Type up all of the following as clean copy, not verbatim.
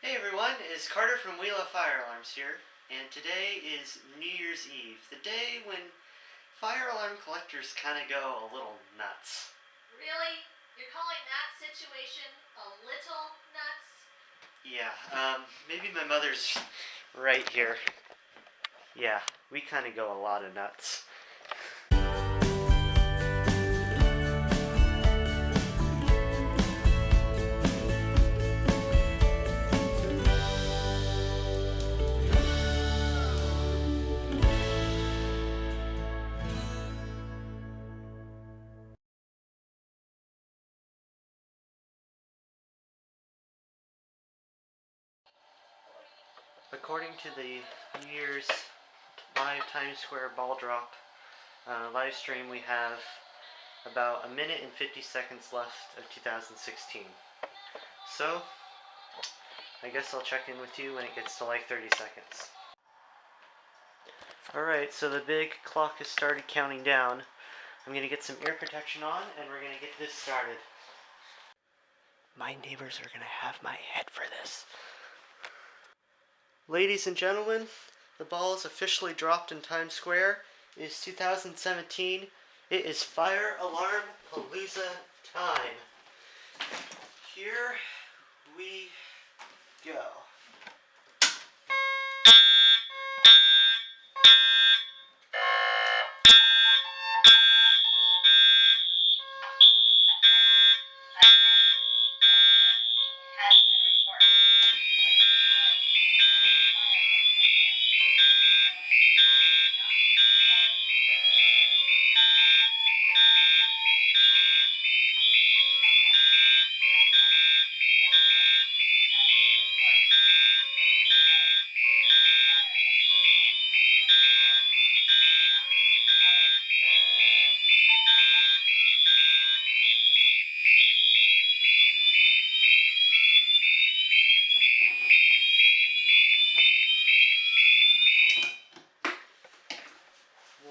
Hey everyone, it's Carter from Wheelove Fire Alarms here, and today is New Year's Eve, the day when fire alarm collectors kind of go a little nuts. Really? You're calling that situation a little nuts? Yeah, maybe my mother's right here. Yeah, we kind of go a lot of nuts. According to the New Year's live Times Square ball drop live stream, we have about 1 minute and 50 seconds left of 2016. So, I guess I'll check in with you when it gets to like 30 seconds. Alright, so the big clock has started counting down. I'm going to get some ear protection on and we're going to get this started. My neighbors are going to have my head for this. Ladies and gentlemen, the ball is officially dropped in Times Square. It is 2017. It is Fire Alarm Palooza time. Here we go.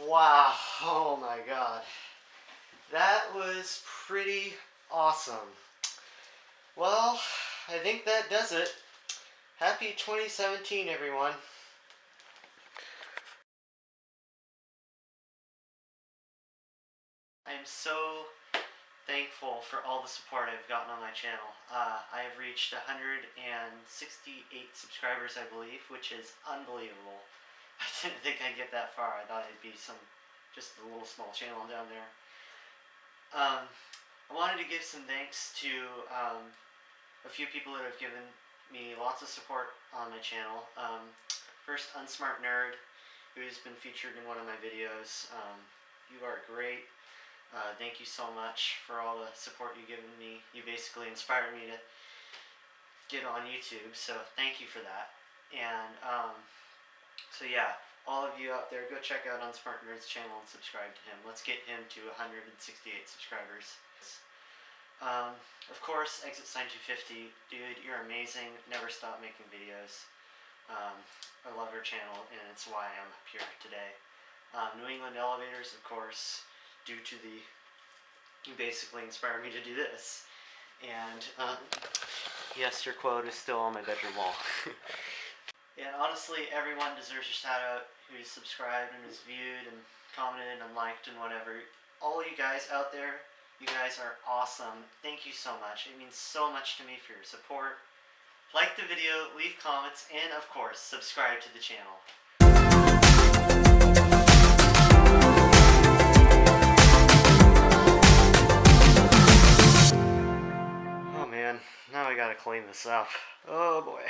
Wow, oh my god. That was pretty awesome. Well, I think that does it. Happy 2017, everyone. I'm so thankful for all the support I've gotten on my channel. I have reached 168 subscribers, I believe, which is unbelievable. I didn't think I'd get that far. I thought it'd be just a little small channel down there. I wanted to give some thanks to a few people that have given me lots of support on my channel. First, Unsmart Nerd, who's been featured in one of my videos. You are great. Thank you so much for all the support you've given me. You basically inspired me to get on YouTube, so thank you for that. And so yeah, all of you out there, go check out Unsmart Nerd's channel and subscribe to him. Let's get him to 168 subscribers. Of course, Exit Sign 250, dude, you're amazing. Never stop making videos. I love your channel, and it's why I'm up here today. New England Elevators, of course, due to you basically inspired me to do this. And yes, your quote is still on my bedroom wall. And honestly, everyone deserves a shout out who's subscribed and has viewed and commented and liked and whatever. All you guys out there, you guys are awesome. Thank you so much. It means so much to me for your support. Like the video, leave comments, and of course, subscribe to the channel. Oh man, now I gotta clean this up. Oh boy.